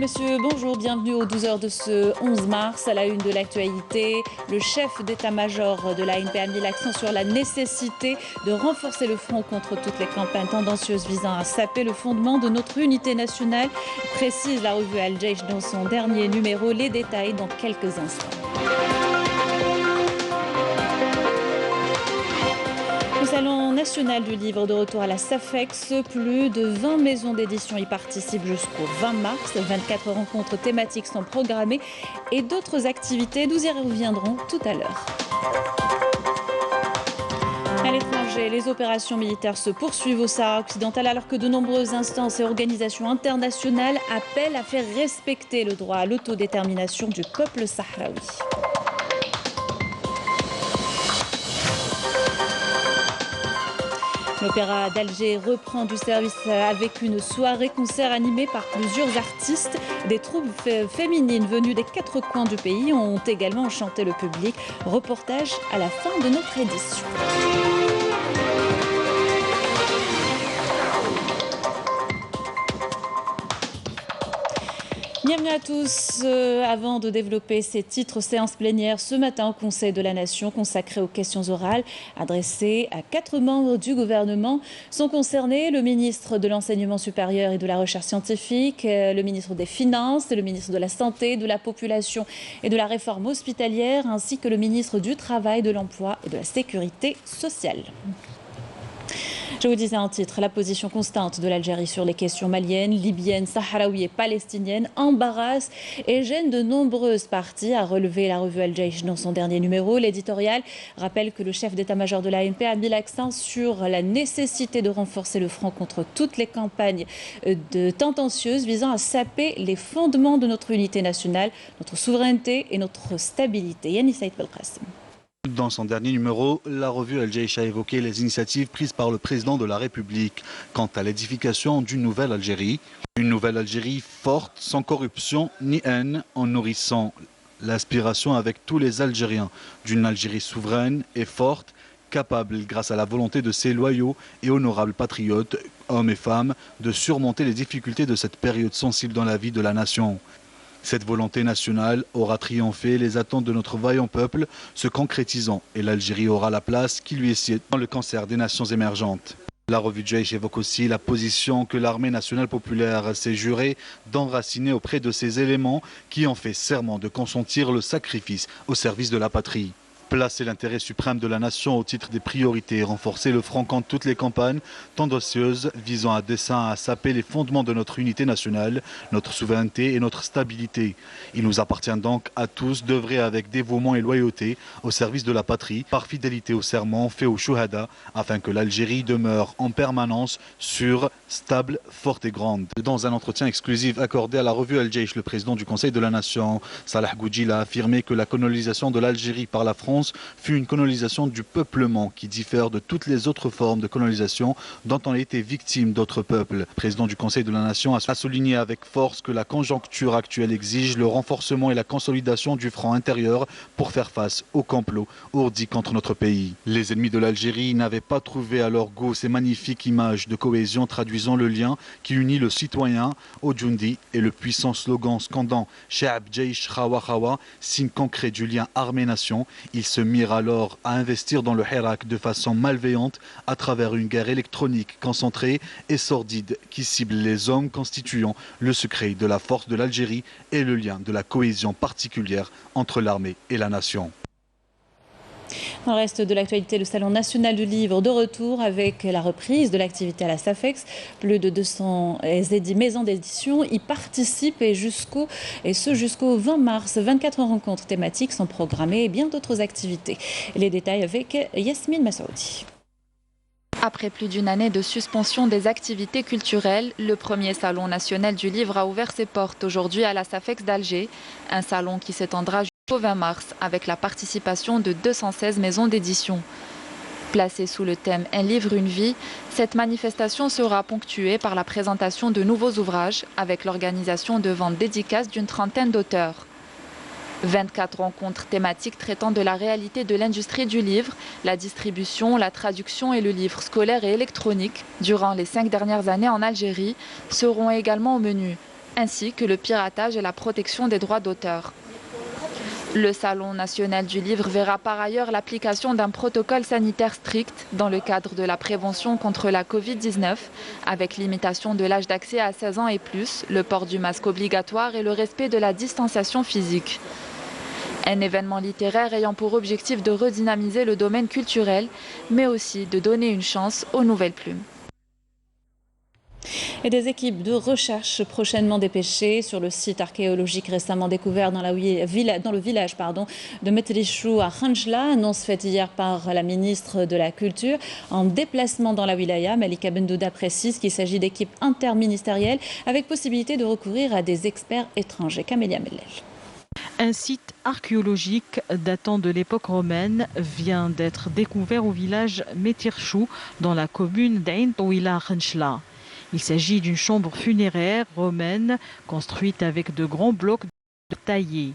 Messieurs, bonjour, bienvenue aux 12h de ce 11 mars. À la une de l'actualité, le chef d'état-major de l'ANP a mis l'accent sur la nécessité de renforcer le front contre toutes les campagnes tendancieuses visant à saper le fondement de notre unité nationale, précise la revue Al-Jaish dans son dernier numéro. Les détails dans quelques instants. Le Salon national du livre de retour à la SAFEX, plus de 20 maisons d'édition y participent jusqu'au 20 mars. 24 rencontres thématiques sont programmées et d'autres activités, nous y reviendrons tout à l'heure. À l'étranger, les opérations militaires se poursuivent au Sahara occidental alors que de nombreuses instances et organisations internationales appellent à faire respecter le droit à l'autodétermination du peuple sahraoui. L'Opéra d'Alger reprend du service avec une soirée-concert animée par plusieurs artistes. Des troupes féminines venues des 4 coins du pays ont également enchanté le public. Reportage à la fin de notre édition. Bienvenue à tous. Avant de développer ces titres, séance plénière ce matin au Conseil de la Nation consacrée aux questions orales adressées à 4 membres du gouvernement. Sont concernés le ministre de l'Enseignement supérieur et de la Recherche scientifique, le ministre des Finances, le ministre de la Santé, de la Population et de la Réforme hospitalière, ainsi que le ministre du Travail, de l'Emploi et de la Sécurité sociale. Je vous disais en titre, la position constante de l'Algérie sur les questions maliennes, libyennes, sahraouies et palestiniennes embarrasse et gêne de nombreuses parties, a relevé la revue Al-Jaish dans son dernier numéro. L'éditorial rappelle que le chef d'état-major de l'ANP a mis l'accent sur la nécessité de renforcer le front contre toutes les campagnes tendancieuses visant à saper les fondements de notre unité nationale, notre souveraineté et notre stabilité. Yannis Saïd Belkacem. Dans son dernier numéro, la revue Al-Jaish a évoqué les initiatives prises par le président de la République quant à l'édification d'une nouvelle Algérie. Une nouvelle Algérie forte, sans corruption ni haine, en nourrissant l'aspiration avec tous les Algériens d'une Algérie souveraine et forte, capable, grâce à la volonté de ses loyaux et honorables patriotes, hommes et femmes, de surmonter les difficultés de cette période sensible dans la vie de la nation. Cette volonté nationale aura triomphé, les attentes de notre vaillant peuple se concrétisant et l'Algérie aura la place qui lui est sied dans le concert des nations émergentes. La revue Jaish évoque aussi la position que l'armée nationale populaire s'est jurée d'enraciner auprès de ces éléments qui ont fait serment de consentir le sacrifice au service de la patrie. Placer l'intérêt suprême de la nation au titre des priorités et renforcer le front contre toutes les campagnes tendancieuses visant à dessein à saper les fondements de notre unité nationale, notre souveraineté et notre stabilité. Il nous appartient donc à tous d'œuvrer avec dévouement et loyauté au service de la patrie, par fidélité au serment fait aux Chouhada, afin que l'Algérie demeure en permanence sûre, stable, forte et grande. Dans un entretien exclusif accordé à la revue Al-Jaish, le président du Conseil de la Nation, Salah Goudjil, a affirmé que la colonisation de l'Algérie par la France fut une colonisation du peuplement qui diffère de toutes les autres formes de colonisation dont on a été victime d'autres peuples. Le président du Conseil de la Nation a souligné avec force que la conjoncture actuelle exige le renforcement et la consolidation du front intérieur pour faire face au complot ourdi contre notre pays. Les ennemis de l'Algérie n'avaient pas trouvé à leur goût ces magnifiques images de cohésion traduisant le lien qui unit le citoyen au Djoundi et le puissant slogan scandant « Sha'ab Jaish Khawa Khawa », signe concret du lien armée-nation. Ils se mirent alors à investir dans le Hirak de façon malveillante à travers une guerre électronique concentrée et sordide qui cible les hommes constituant le secret de la force de l'Algérie et le lien de la cohésion particulière entre l'armée et la nation. Dans le reste de l'actualité, le Salon national du livre de retour avec la reprise de l'activité à la SAFEX. Plus de 200 maisons d'édition y participent et jusqu'au 20 mars. 24 rencontres thématiques sont programmées et bien d'autres activités. Les détails avec Yasmine Massaoudi. Après plus d'une année de suspension des activités culturelles, le premier Salon national du livre a ouvert ses portes aujourd'hui à la SAFEX d'Alger. Un salon qui s'étendra jusqu'au 20 mars avec la participation de 216 maisons d'édition. Placée sous le thème « Un livre, une vie », cette manifestation sera ponctuée par la présentation de nouveaux ouvrages avec l'organisation de ventes dédicaces d'une trentaine d'auteurs. 24 rencontres thématiques traitant de la réalité de l'industrie du livre, la distribution, la traduction et le livre scolaire et électronique durant les 5 dernières années en Algérie seront également au menu. ainsi que le piratage et la protection des droits d'auteur. Le Salon national du livre verra par ailleurs l'application d'un protocole sanitaire strict dans le cadre de la prévention contre la Covid-19, avec limitation de l'âge d'accès à 16 ans et plus, le port du masque obligatoire et le respect de la distanciation physique. Un événement littéraire ayant pour objectif de redynamiser le domaine culturel, mais aussi de donner une chance aux nouvelles plumes. Et des équipes de recherche prochainement dépêchées sur le site archéologique récemment découvert dans le village de Metlishu à Khanjla, annonce faite hier par la ministre de la Culture. En déplacement dans la wilaya, Malika Bendouda précise qu'il s'agit d'équipes interministérielles avec possibilité de recourir à des experts étrangers. Camélia Mellel. Un site archéologique datant de l'époque romaine vient d'être découvert au village Metirchou dans la commune d'Ain Touila Khanjla. Il s'agit d'une chambre funéraire romaine construite avec de grands blocs taillés.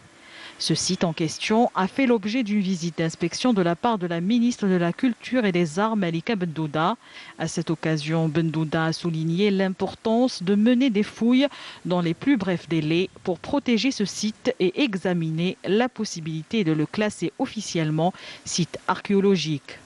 Ce site en question a fait l'objet d'une visite d'inspection de la part de la ministre de la Culture et des Arts, Malika Bendouda. À cette occasion, Bendouda a souligné l'importance de mener des fouilles dans les plus brefs délais pour protéger ce site et examiner la possibilité de le classer officiellement site archéologique.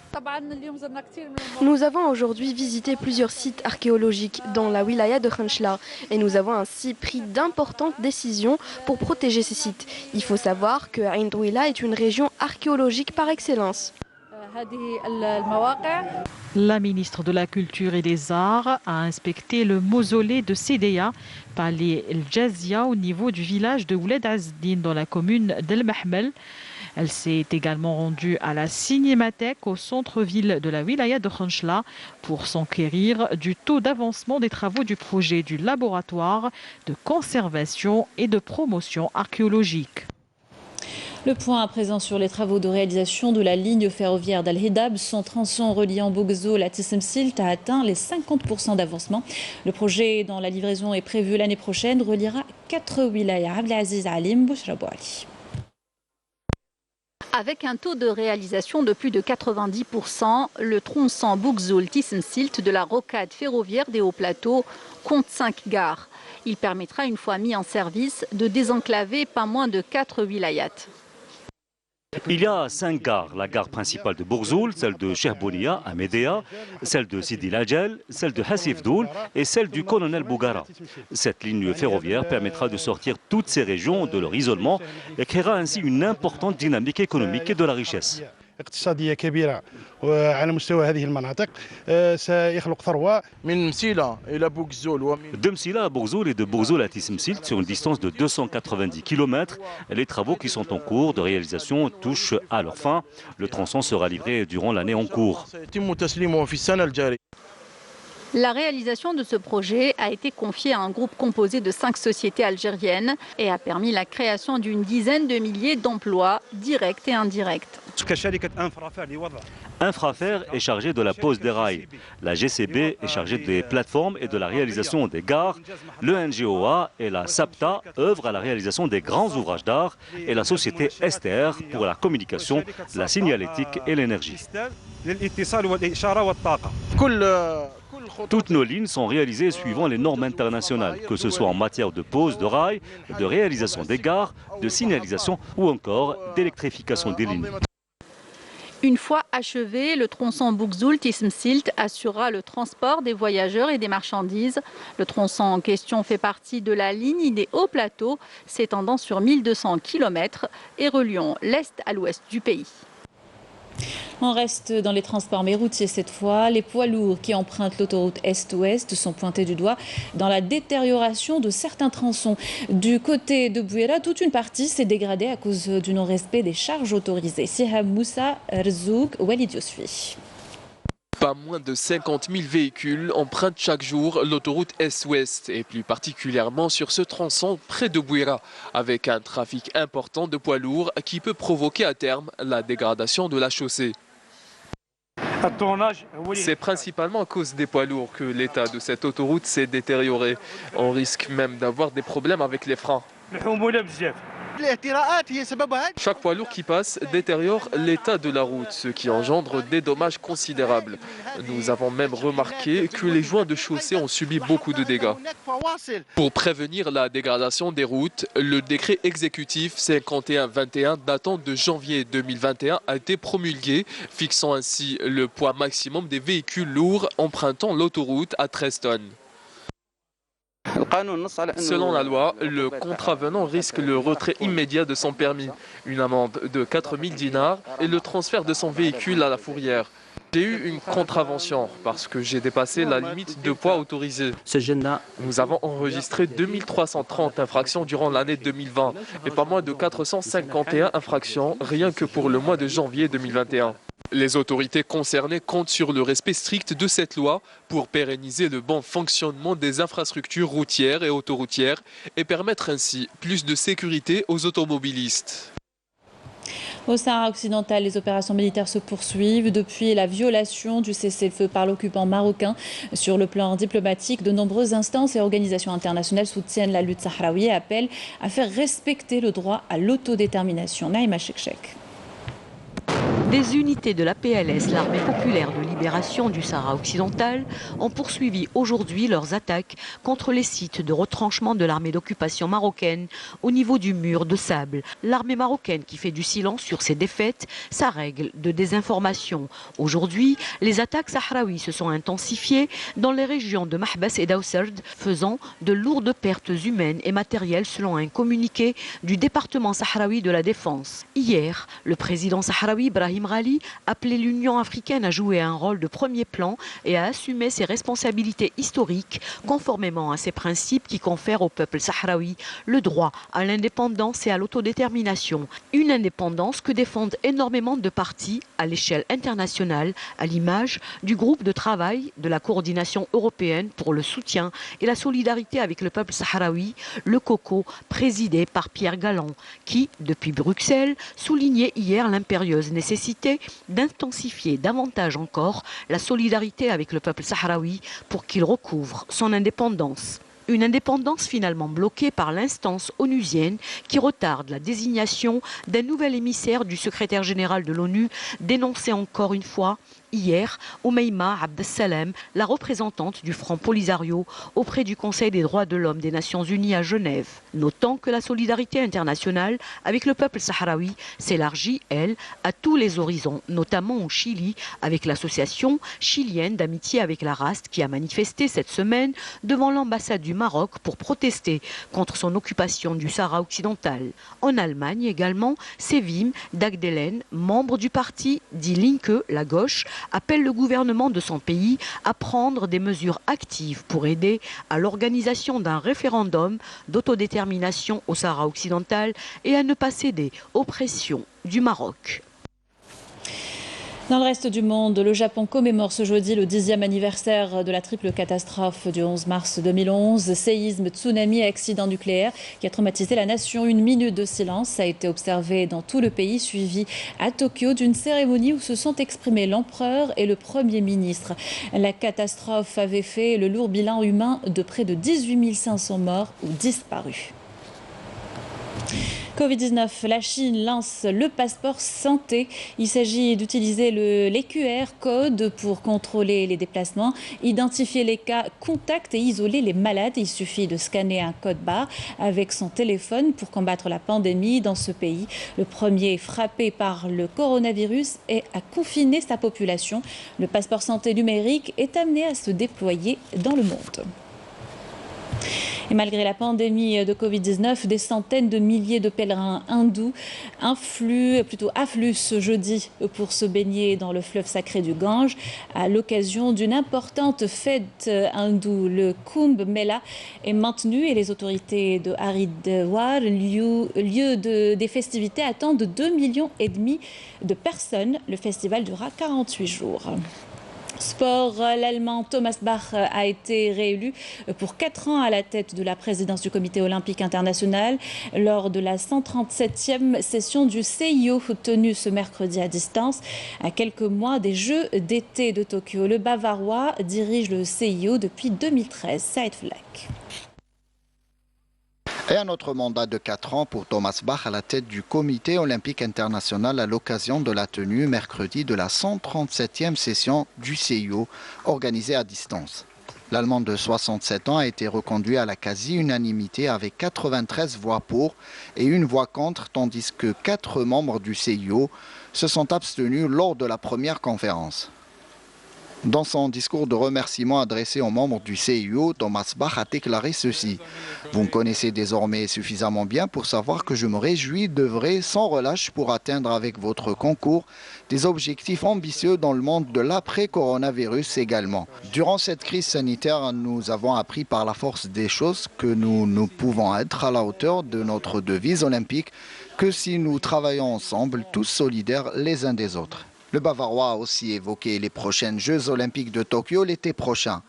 Nous avons aujourd'hui visité plusieurs sites archéologiques dans la wilaya de Khanjla et nous avons ainsi pris d'importantes décisions pour protéger ces sites. Il faut savoir que Ain Touila est une région archéologique par excellence. La ministre de la Culture et des Arts a inspecté le mausolée de Sédéa, palais El Jazia, au niveau du village de Ouled Azdin dans la commune d'El Mahmel. Elle s'est également rendue à la cinémathèque au centre-ville de la wilaya de Khanjla pour s'enquérir du taux d'avancement des travaux du projet du laboratoire de conservation et de promotion archéologique. Le point à présent sur les travaux de réalisation de la ligne ferroviaire d'Al-Hidab. Son tronçon reliant Bougzoul à Tissemsilt a atteint les 50% d'avancement. Le projet dont la livraison est prévue l'année prochaine reliera 4 wilayas. Abdelaziz Alim, Bouchra Bouali. Avec un taux de réalisation de plus de 90%, le tronçon Bougzoul-Tissemsilt de la rocade ferroviaire des Hauts-Plateaux compte 5 gares. Il permettra, une fois mis en service, de désenclaver pas moins de 4 wilayats. Il y a 5 gares, la gare principale de Bougzoul, celle de Chehbounia à Médéa, celle de Sidi Lajel, celle de Hassifdoul et celle du colonel Bougara. Cette ligne ferroviaire permettra de sortir toutes ces régions de leur isolement et créera ainsi une importante dynamique économique et de la richesse. اقتصادية كبيرة على مستوى هذه المناطق سيخلق ثروة من مسيلة إلى بوغزول. De Msila à Bougzoul et de Bougzoul à Tissemsilt sur une distance de 290 km. Les travaux qui sont en cours de réalisation touchent à leur fin. Le tronçon sera livré durant l'année en cours. La réalisation de ce projet a été confiée à un groupe composé de 5 sociétés algériennes et a permis la création d'une dizaine de milliers d'emplois directs et indirects. Infrafer est chargé de la pose des rails. La GCB est chargée des plateformes et de la réalisation des gares. Le NGOA et la SAPTA œuvrent à la réalisation des grands ouvrages d'art et la société STR pour la communication, la signalétique et l'énergie. Toutes nos lignes sont réalisées suivant les normes internationales, que ce soit en matière de pose de rails, de réalisation des gares, de signalisation ou encore d'électrification des lignes. Une fois achevé, le tronçon Bougzoul-Tissemsilt assurera le transport des voyageurs et des marchandises. Le tronçon en question fait partie de la ligne des Hauts-Plateaux, s'étendant sur 1200 km et reliant l'Est à l'Ouest du pays. On reste dans les transports mais routiers cette fois. Les poids lourds qui empruntent l'autoroute Est-Ouest sont pointés du doigt dans la détérioration de certains tronçons. Du côté de Bouira, toute une partie s'est dégradée à cause du non-respect des charges autorisées. Sihab Moussa, Rzouk, Walid Yousfi. Pas moins de 50 000 véhicules empruntent chaque jour l'autoroute Est-Ouest et plus particulièrement sur ce tronçon près de Bouira, avec un trafic important de poids lourds qui peut provoquer à terme la dégradation de la chaussée. C'est principalement à cause des poids lourds que l'état de cette autoroute s'est détérioré. On risque même d'avoir des problèmes avec les freins. Chaque poids lourd qui passe détériore l'état de la route, ce qui engendre des dommages considérables. Nous avons même remarqué que les joints de chaussée ont subi beaucoup de dégâts. Pour prévenir la dégradation des routes, le décret exécutif 51-21 datant de janvier 2021 a été promulgué, fixant ainsi le poids maximum des véhicules lourds empruntant l'autoroute à 13 tonnes. Selon la loi, le contravenant risque le retrait immédiat de son permis, une amende de 4000 dinars et le transfert de son véhicule à la fourrière. J'ai eu une contravention parce que j'ai dépassé la limite de poids autorisée. Nous avons enregistré 2330 infractions durant l'année 2020 et pas moins de 451 infractions rien que pour le mois de janvier 2021. Les autorités concernées comptent sur le respect strict de cette loi pour pérenniser le bon fonctionnement des infrastructures routières et autoroutières et permettre ainsi plus de sécurité aux automobilistes. Au Sahara occidental, les opérations militaires se poursuivent depuis la violation du cessez-le-feu par l'occupant marocain. Sur le plan diplomatique, de nombreuses instances et organisations internationales soutiennent la lutte sahraouie et appellent à faire respecter le droit à l'autodétermination. Naïma Chekchek. Des unités de la PLS, l'armée populaire de libération du Sahara occidental, ont poursuivi aujourd'hui leurs attaques contre les sites de retranchement de l'armée d'occupation marocaine au niveau du mur de sable. L'armée marocaine qui fait du silence sur ses défaites, sa règle de désinformation. Aujourd'hui, les attaques sahraouies se sont intensifiées dans les régions de Mahbas et d'Aousserd, faisant de lourdes pertes humaines et matérielles selon un communiqué du département sahraoui de la défense. Hier, le président sahraoui Brahim Rali appelait l'Union africaine à jouer un rôle de premier plan et à assumer ses responsabilités historiques conformément à ces principes qui confèrent au peuple sahraoui le droit à l'indépendance et à l'autodétermination. Une indépendance que défendent énormément de partis à l'échelle internationale, à l'image du groupe de travail de la coordination européenne pour le soutien et la solidarité avec le peuple sahraoui, le COCO, présidé par Pierre Galland, qui, depuis Bruxelles, soulignait hier l'impérieuse nécessité d'intensifier davantage encore la solidarité avec le peuple sahraoui pour qu'il recouvre son indépendance. Une indépendance finalement bloquée par l'instance onusienne qui retarde la désignation d'un nouvel émissaire du secrétaire général de l'ONU, dénoncé encore une fois hier, Oumeima Abdessalem, la représentante du Front Polisario auprès du Conseil des droits de l'homme des Nations Unies à Genève. Notant que la solidarité internationale avec le peuple sahraoui s'élargit, elle, à tous les horizons, notamment au Chili, avec l'association chilienne d'amitié avec la RAST qui a manifesté cette semaine devant l'ambassade du Maroc pour protester contre son occupation du Sahara occidental. En Allemagne également, Sevim Dagdelen, membre du parti Die Linke, la gauche, appelle le gouvernement de son pays à prendre des mesures actives pour aider à l'organisation d'un référendum d'autodétermination au Sahara occidental et à ne pas céder aux pressions du Maroc. Dans le reste du monde, le Japon commémore ce jeudi le 10e anniversaire de la triple catastrophe du 11 mars 2011. Séisme, tsunami et accident nucléaire qui a traumatisé la nation. Une minute de silence a été observée dans tout le pays, suivie à Tokyo d'une cérémonie où se sont exprimés l'empereur et le Premier ministre. La catastrophe avait fait le lourd bilan humain de près de 18 500 morts ou disparus. Covid-19, la Chine lance le passeport santé. Il s'agit d'utiliser les QR codes pour contrôler les déplacements, identifier les cas contacts et isoler les malades. Il suffit de scanner un code barre avec son téléphone pour combattre la pandémie dans ce pays. Le premier frappé par le coronavirus et a confiné sa population. Le passeport santé numérique est amené à se déployer dans le monde. Et malgré la pandémie de Covid-19, des centaines de milliers de pèlerins hindous affluent ce jeudi pour se baigner dans le fleuve sacré du Gange à l'occasion d'une importante fête hindoue. Le Kumbh Mela est maintenu et les autorités de Haridwar, lieu des festivités, attendent 2,5 millions de personnes. Le festival durera 48 jours. Sport, l'Allemand Thomas Bach a été réélu pour 4 ans à la tête de la présidence du Comité olympique international lors de la 137e session du CIO tenue ce mercredi à distance, à quelques mois des Jeux d'été de Tokyo. Le Bavarois dirige le CIO depuis 2013. Saïd Flak. Et un autre mandat de 4 ans pour Thomas Bach à la tête du Comité olympique international à l'occasion de la tenue mercredi de la 137e session du CIO organisée à distance. L'Allemand de 67 ans a été reconduit à la quasi-unanimité avec 93 voix pour et 1 voix contre, tandis que 4 membres du CIO se sont abstenus lors de la première conférence. Dans son discours de remerciement adressé aux membres du CIO, Thomas Bach a déclaré ceci. « Vous me connaissez désormais suffisamment bien pour savoir que je me réjouis d'œuvrer sans relâche pour atteindre avec votre concours des objectifs ambitieux dans le monde de l'après-coronavirus également. Durant cette crise sanitaire, nous avons appris par la force des choses que nous ne pouvons être à la hauteur de notre devise olympique que si nous travaillons ensemble, tous solidaires les uns des autres. » Le Bavarois a aussi évoqué les prochains Jeux olympiques de Tokyo l'été prochain.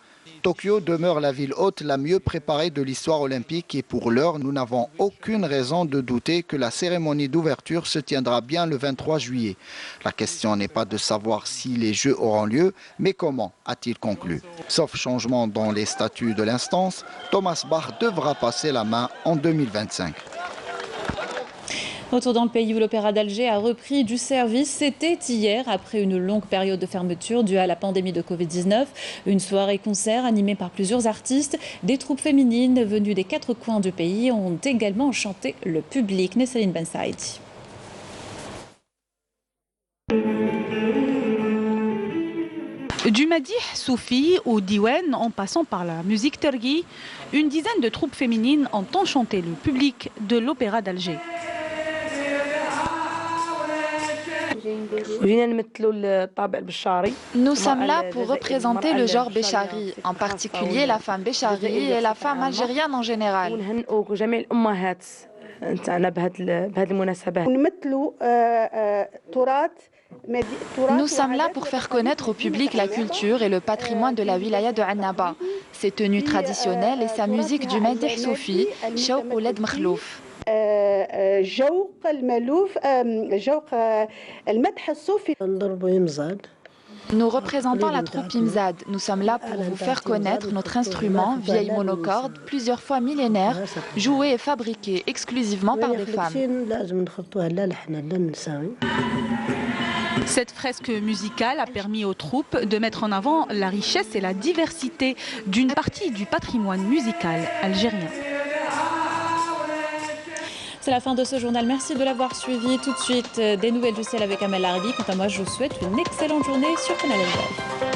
Tokyo demeure la ville hôte la mieux préparée de l'histoire olympique et pour l'heure, nous n'avons aucune raison de douter que la cérémonie d'ouverture se tiendra bien le 23 juillet. La question n'est pas de savoir si les Jeux auront lieu, mais comment, a-t-il conclu. Sauf changement dans les statuts de l'instance, Thomas Bach devra passer la main en 2025. Retour dans le pays où l'Opéra d'Alger a repris du service. C'était hier, après une longue période de fermeture due à la pandémie de Covid-19. Une soirée-concert animée par plusieurs artistes. Des troupes féminines venues des 4 coins du pays ont également enchanté le public. Nesseline Ben Saïdi. Du Madih Soufi au Diwan, en passant par la musique terghi, une dizaine de troupes féminines ont enchanté le public de l'Opéra d'Alger. Nous sommes là pour représenter le genre béchari, en particulier la femme béchari et la femme algérienne en général. Nous sommes là pour faire connaître au public la culture et le patrimoine de la wilaya de Annaba, ses tenues traditionnelles et sa musique du Madih Soufi, Shawq Ouled Makhlouf. Nous représentons la troupe Imzad. Nous sommes là pour vous faire connaître notre instrument, vieille monocorde, plusieurs fois millénaire, joué et fabriqué exclusivement par des femmes. Cette fresque musicale a permis aux troupes de mettre en avant la richesse et la diversité d'une partie du patrimoine musical algérien. C'est la fin de ce journal. Merci de l'avoir suivi. Tout de suite, des nouvelles du ciel avec Amel Larbi. Quant à moi, je vous souhaite une excellente journée sur Canal Live.